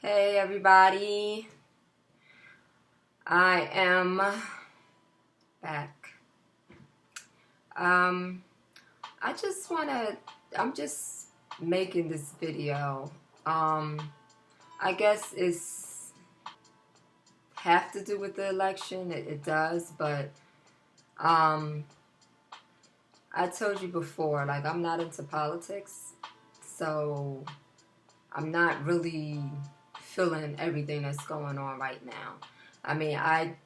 Hey everybody, I am back. I'm just making this video. I guess it's have to do with the election. It does, but I told you before, like, I'm not into politics, so I'm not really feeling everything that's going on right now. I mean, I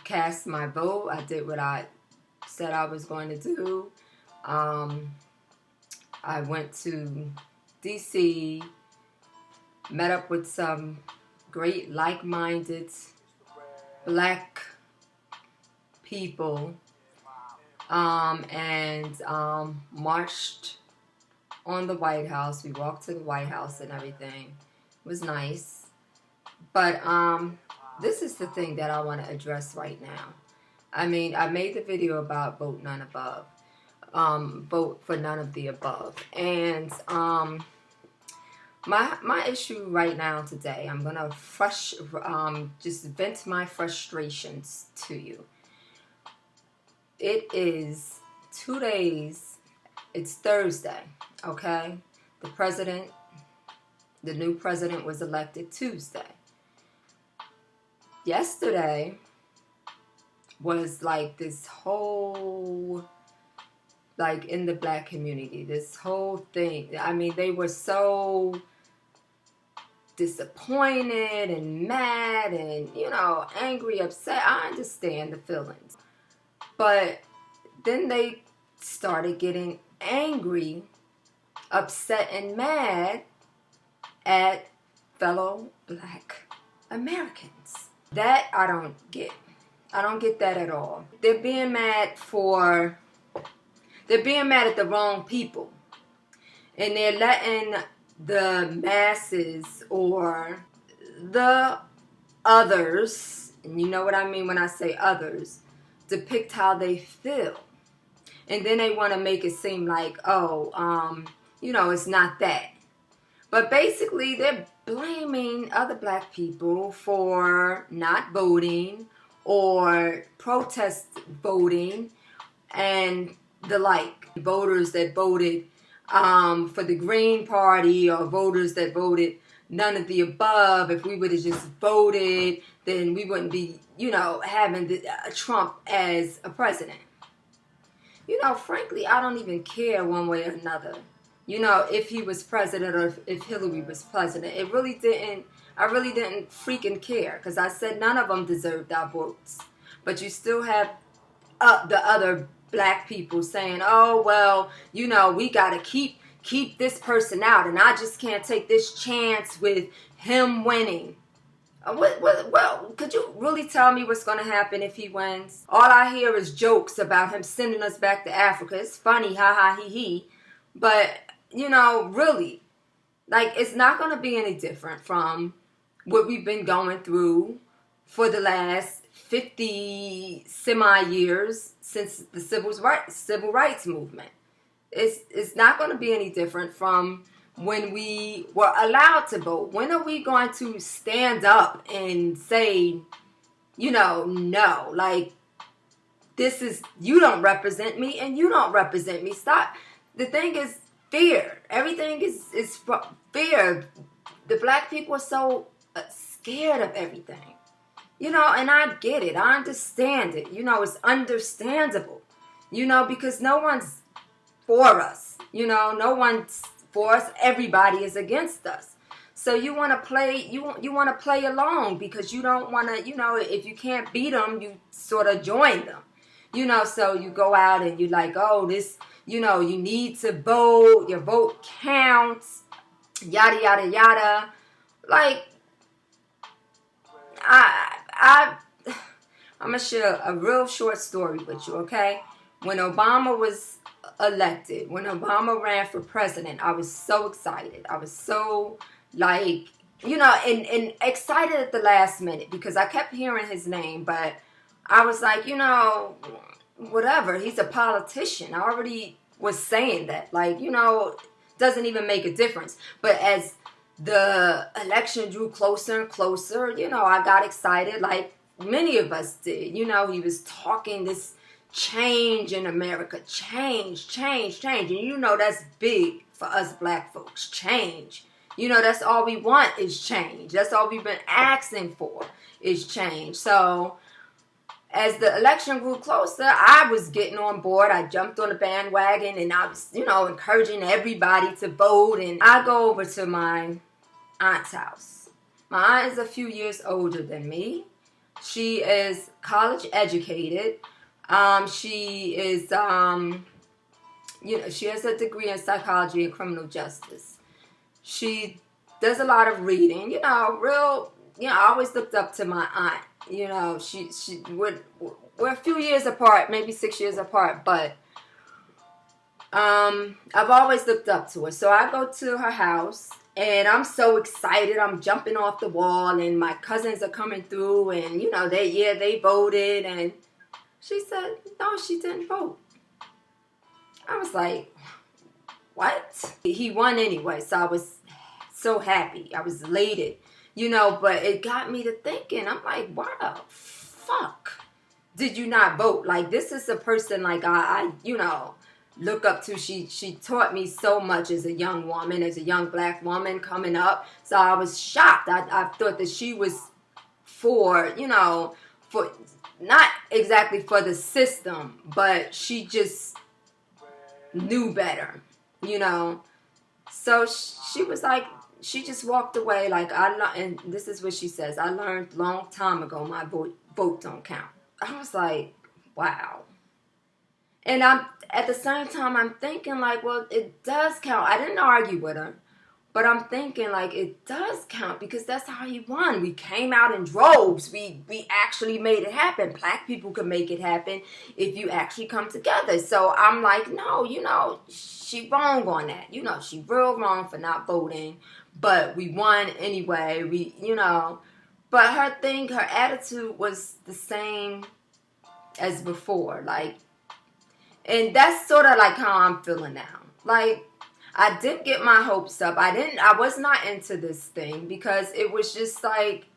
cast my vote. I did what I said I was going to do. I went to DC, met up with some great like-minded black people, and marched on the White House. We walked to the White House and everything. It was nice. But this is the thing that I want to address right now. I mean, I made the video about vote none above. Vote for none of the above. And my issue right now today, I'm going to just vent my frustrations to you. It is 2 days. It's Thursday, okay? The new president was elected Tuesday. Yesterday was like this whole, like, in the black community, this whole thing. I mean, they were so disappointed and mad and, angry, upset. I understand the feelings. But then they started getting angry, upset, and mad at fellow black Americans. That I don't get. I don't get that at all. They're being mad at the wrong people. And they're letting the masses or the others, and you know what I mean when I say others, depict how they feel. And then they want to make it seem like, it's not that. But basically, they're blaming other black people for not voting or protest voting and the like. Voters that voted for the Green Party or voters that voted none of the above. If we would have just voted, then we wouldn't be, having Trump as a president. Frankly, I don't even care one way or another. If he was president or if Hillary was president. I really didn't freaking care, because I said none of them deserved our votes. But you still have the other black people saying, oh, well, we got to keep this person out, and I just can't take this chance with him winning. Well, could you really tell me what's going to happen if he wins? All I hear is jokes about him sending us back to Africa. It's funny, ha ha, he he. But, really, like, it's not going to be any different from what we've been going through for the last 50 semi-years since the civil rights movement. It's not going to be any different from when we were allowed to vote. When are we going to stand up and say, no, like, this is, you don't represent me and you don't represent me. Stop. The thing is fear. Everything is fear. The black people are so scared of everything. And I get it. I understand it. It's understandable. Because no one's for us. No one's for us. Everybody is against us. So you want to play. You want to play along because you don't want to. If you can't beat them, you sort of join them. So you go out and you're like, oh, this. You need to vote. Your vote counts. Yada yada yada. Like, I'm gonna share a real short story with you, okay? When Obama was elected, when Obama ran for president, I was so excited. I was so, like, and excited at the last minute because I kept hearing his name, but I was like, whatever. He's a politician. I already was saying that. Like, doesn't even make a difference. But as the election drew closer and closer, I got excited like many of us did. He was talking this change in America, change, change, change. And that's big for us black folks, change. That's all we want is change. That's all we've been asking for is change. So as the election grew closer, I was getting on board. I jumped on the bandwagon and I was, encouraging everybody to vote. And I go over to my aunt's house. My aunt is a few years older than me. She is college educated. She is, she has a degree in psychology and criminal justice. She does a lot of reading, I always looked up to my aunt. We're a few years apart, maybe 6 years apart, but I've always looked up to her. So I go to her house and I'm so excited. I'm jumping off the wall and my cousins are coming through and, they voted. And she said, no, she didn't vote. I was like, what? He won anyway, so I was so happy. I was elated, but it got me to thinking. I'm like, why the fuck did you not vote? Like, this is a person like I look up to. She taught me so much as a young woman, as a young black woman coming up. So I was shocked. I thought that she was for not exactly for the system, but she just knew better, So she was like, she just walked away like, and this is what she says, I learned long time ago my vote don't count. I was like, wow. And at the same time, I'm thinking like, well, it does count. I didn't argue with her, but I'm thinking like, it does count because that's how he won. We came out in droves. We actually made it happen. Black people can make it happen if you actually come together. So I'm like, no, she wrong on that. She real wrong for not voting, but we won anyway. But her attitude was the same as before. Like, and that's sort of like how I'm feeling now. Like, I didn't get my hopes up. I was not into this thing because it was just like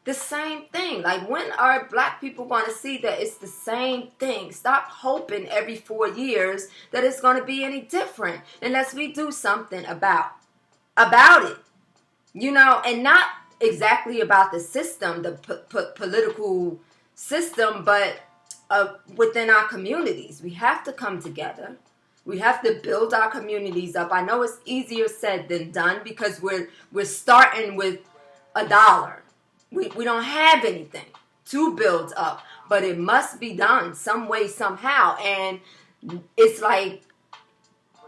the same thing. Like, when are black people going to see that it's the same thing? Stop hoping every 4 years that it's going to be any different unless we do something about it. And not exactly about the system, the political system, but within our communities. We have to come together. We have to build our communities up. I know it's easier said than done because we're starting with $1. We don't have anything to build up, but it must be done some way, somehow. And it's like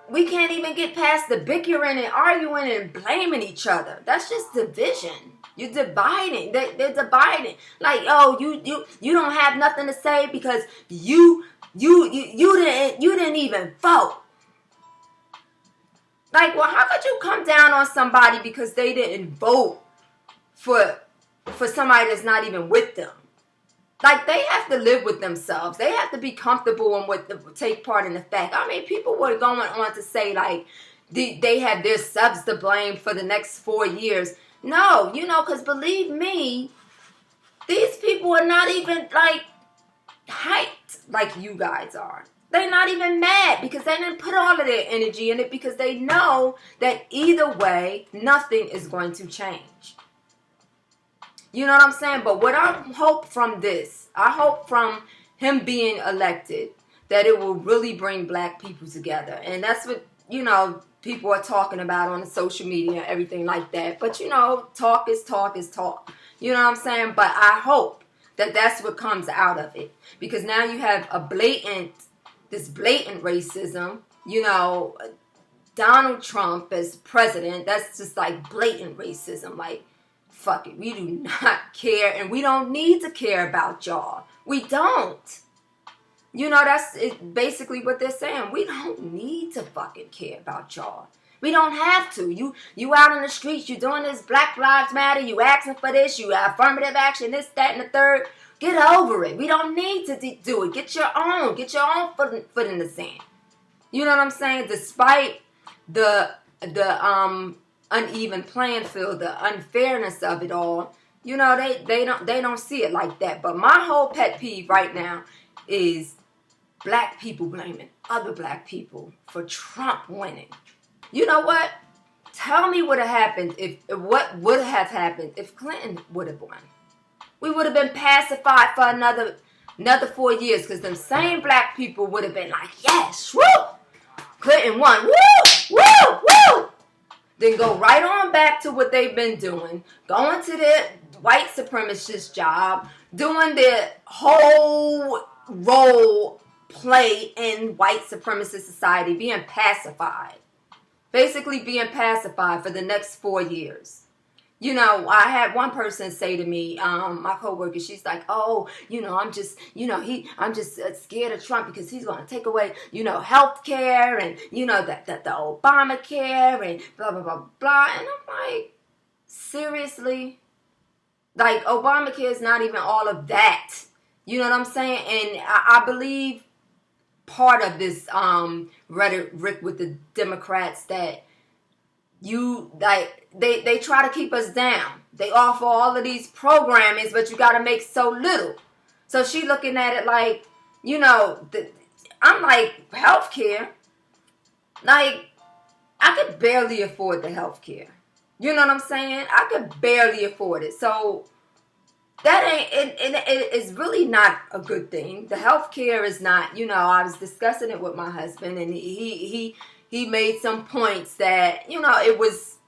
we can't even get past the bickering and arguing and blaming each other. That's just division. You're dividing. They're dividing. Like, oh, you don't have nothing to say because you didn't even vote. Like, well, how could you come down on somebody because they didn't vote for somebody that's not even with them? Like, they have to live with themselves. They have to be comfortable and take part in the fact. I mean, people were going on to say, like, they had their subs to blame for the next 4 years. No, because believe me, these people are not even, like, hyped like you guys are. They're not even mad because they didn't put all of their energy in it because they know that either way, nothing is going to change. You know what I'm saying? But what I hope from this, I hope from him being elected, that it will really bring black people together. And that's what, people are talking about on the social media and everything like that. But, talk is talk is talk. You know what I'm saying? But I hope that that's what comes out of it. Because now you have this blatant racism, Donald Trump as president, that's just like blatant racism. Like, fuck it, we do not care and we don't need to care about y'all. We don't. That's basically what they're saying. We don't need to fucking care about y'all. We don't have to. You out on the streets, you doing this Black Lives Matter, you asking for this, you affirmative action, this, that, and the third. Get over it. We don't need to do it. Get your own foot in the sand. You know what I'm saying? Despite the uneven playing field, the unfairness of it all. You know, they don't see it like that. But my whole pet peeve right now is black people blaming other black people for Trump winning. You know what? Tell me what would have happened if Clinton would have won. We would have been pacified for another 4 years, because them same black people would have been like, yes, woo! Clinton won, woo! Woo! Woo! Then go right on back to what they've been doing, going to their white supremacist job, doing their whole role play in white supremacist society, being pacified. Basically being pacified for the next 4 years. You know, I had one person say to me, my coworker, she's like, oh, you know, I'm just scared of Trump because he's going to take away, you know, health care and, you know, the Obamacare and blah, blah, blah, blah. And I'm like, seriously? Like, Obamacare is not even all of that. You know what I'm saying? And I believe part of this rhetoric with the Democrats that they try to keep us down. They offer all of these programmings, but you got to make so little. So she looking at it like, you know, I'm like, healthcare? Like, I could barely afford the healthcare. You know what I'm saying? I could barely afford it. So that it's really not a good thing. The healthcare is not, you know, I was discussing it with my husband, and he made some points that, you know, it was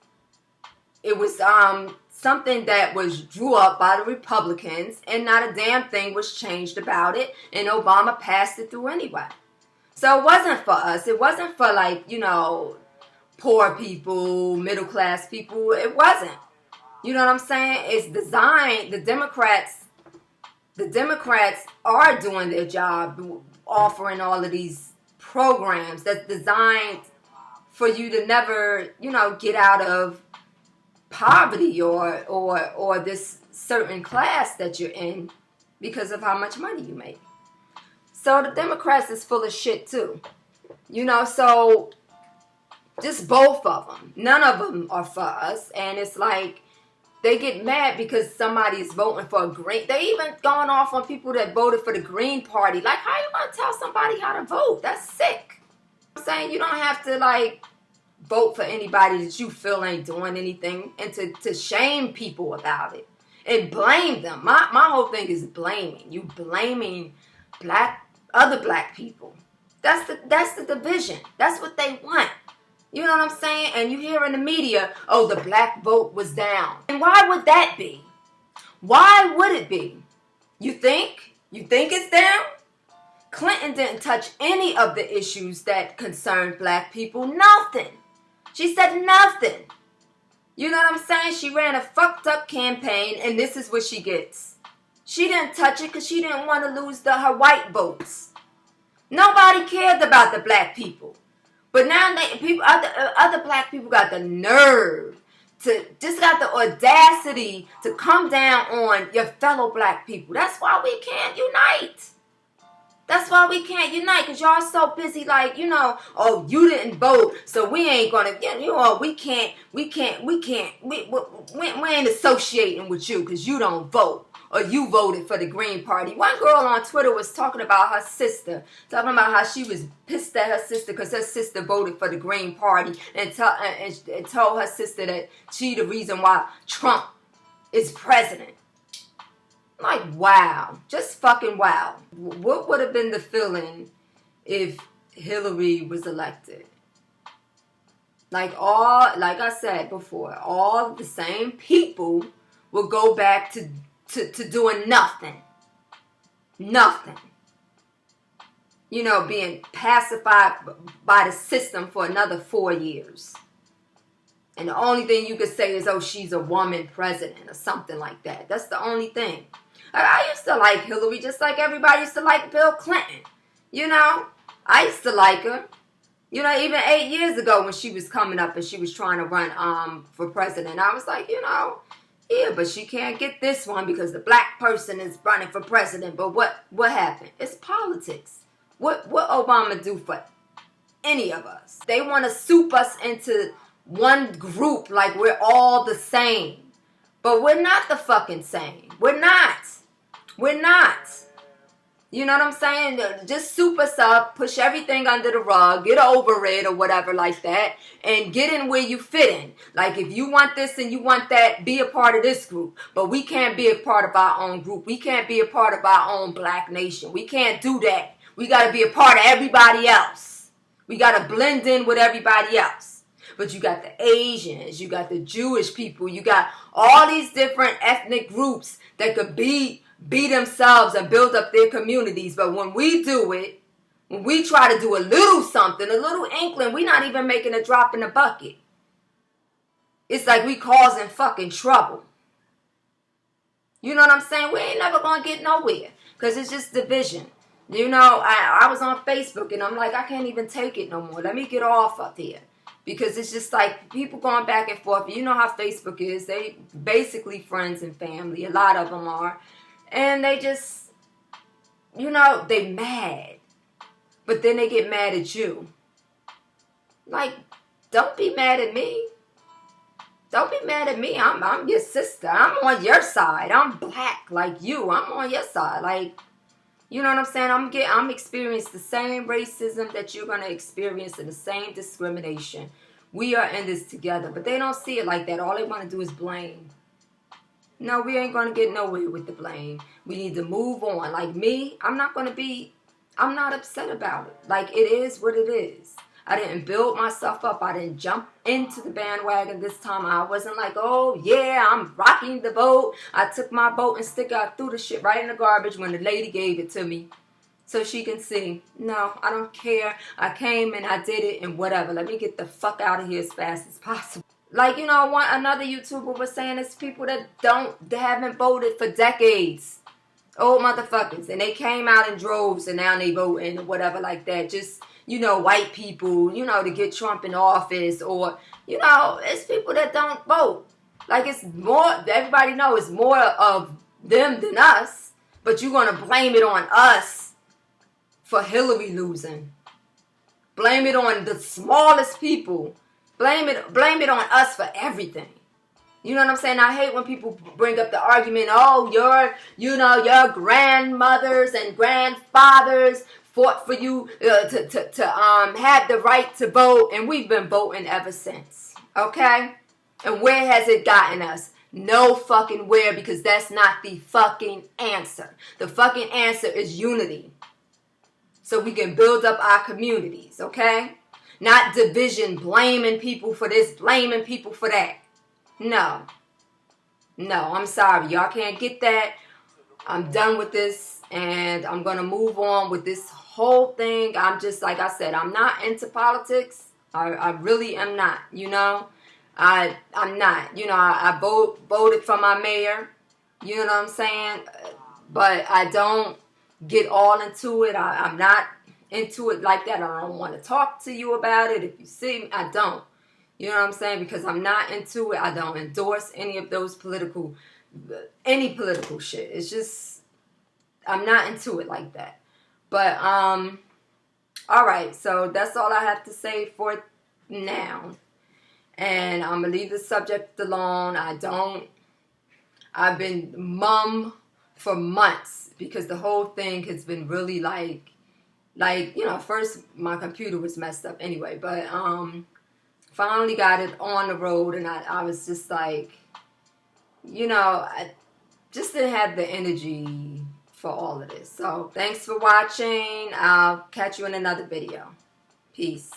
something that was drew up by the Republicans, and not a damn thing was changed about it, and Obama passed it through anyway. So it wasn't for us. It wasn't for, like, you know, poor people, middle class people. It wasn't. You know what I'm saying? It's designed, the Democrats are doing their job, offering all of these programs that's designed for you to never, you know, get out of poverty or this certain class that you're in because of how much money you make. So the Democrats is full of shit too. You know, so just both of them. None of them are for us. And it's like, they get mad because somebody is voting for a green. They even going off on people that voted for the Green Party. Like, how you going to tell somebody how to vote? That's sick. I'm saying you don't have to, like, vote for anybody that you feel ain't doing anything, and to shame people about it and blame them. My whole thing is blaming. You blaming other black people. That's the division. That's what they want. You know what I'm saying? And you hear in the media, oh, the black vote was down. And why would that be? Why would it be? You think it's down? Clinton didn't touch any of the issues that concerned black people. Nothing. She said nothing. You know what I'm saying? She ran a fucked up campaign, and this is what she gets. She didn't touch it because she didn't want to lose her white votes. Nobody cared about the black people. But now other black people got the nerve got the audacity to come down on your fellow black people. That's why we can't unite. That's why we can't unite, because y'all so busy, like, you know, oh, you didn't vote, so we ain't gonna get, you know, we ain't associating with you because you don't vote, or you voted for the Green Party. One girl on Twitter was talking about her sister, talking about how she was pissed at her sister because her sister voted for the Green Party, and told her sister that she the reason why Trump is president. Like, wow. Just fucking wow. What would have been the feeling if Hillary was elected? Like I said before, all the same people will go back to doing nothing. Nothing. You know, being pacified by the system for another 4 years. And the only thing you could say is, oh, she's a woman president or something like that. That's the only thing. I used to like Hillary just like everybody used to like Bill Clinton. You know, I used to like her. You know, even 8 years ago when she was coming up and she was trying to run for president, I was like, you know, yeah, but she can't get this one because the black person is running for president. But what happened? It's politics. What Obama do for any of us? They want to soup us into one group, like we're all the same. But we're not the fucking same. We're not. We're not. You know what I'm saying? Just soup us up, push everything under the rug, get over it or whatever like that, and get in where you fit in. Like if you want this and you want that, be a part of this group. But we can't be a part of our own group. We can't be a part of our own black nation. We can't do that. We got to be a part of everybody else. We got to blend in with everybody else. But you got the Asians, you got the Jewish people, you got all these different ethnic groups that could be themselves and build up their communities. But when we do it, when we try to do a little something, a little inkling, we're not even making a drop in the bucket. It's like we causing fucking trouble. You know what I'm saying? We ain't never going to get nowhere because it's just division. You know, I was on Facebook and I'm like, I can't even take it no more. Let me get off up here. Because it's just like people going back and forth. You know how Facebook is. They basically friends and family. A lot of them are. And they just, you know, they mad. But then they get mad at you. Like, don't be mad at me. Don't be mad at me. I'm your sister. I'm on your side. I'm black like you. I'm on your side. Like, you know what I'm saying? I'm experiencing the same racism that you're going to experience and the same discrimination. We are in this together. But they don't see it like that. All they want to do is blame. No, we ain't going to get nowhere with the blame. We need to move on. Like me, I'm not upset about it. Like it is what it is. I didn't build myself up. I didn't jump into the bandwagon this time. I wasn't like, oh, yeah, I'm rocking the boat. I took my boat and I threw the shit right in the garbage when the lady gave it to me so she can see. No, I don't care. I came and I did it and whatever. Let me get the fuck out of here as fast as possible. Like, you know, another YouTuber was saying it's people that haven't voted for decades. Old motherfuckers. And they came out in droves and now they voting or whatever like that. Just, you know, white people, you know, to get Trump in office or, you know, it's people that don't vote. Like it's more, everybody knows it's more of them than us. But you're going to blame it on us for Hillary losing. Blame it on the smallest people. Blame it on us for everything. You know what I'm saying? I hate when people bring up the argument, oh, your grandmothers and grandfathers fought for you to have the right to vote, and we've been voting ever since. Okay? And where has it gotten us? No fucking where, because that's not the fucking answer. The fucking answer is unity. So we can build up our communities, okay? Not division, blaming people for this, blaming people for that. No, I'm sorry. Y'all can't get that. I'm done with this, and I'm going to move on with this whole thing. I'm just, like I said, I'm not into politics. I really am not, you know. I'm not. You know, I voted for my mayor. You know what I'm saying? But I don't get all into it. I'm not into it like that. I don't want to talk to you about it. If you see me, I don't. You know what I'm saying? Because I'm not into it. I don't endorse any of those political shit. It's just, I'm not into it like that. But, all right. So that's all I have to say for now. And I'm going to leave the subject alone. I've been mum for months because the whole thing has been really like, you know, first my computer was messed up anyway, but, finally got it on the road, and I was just like, you know, I just didn't have the energy for all of this. So thanks for watching. I'll catch you in another video. Peace.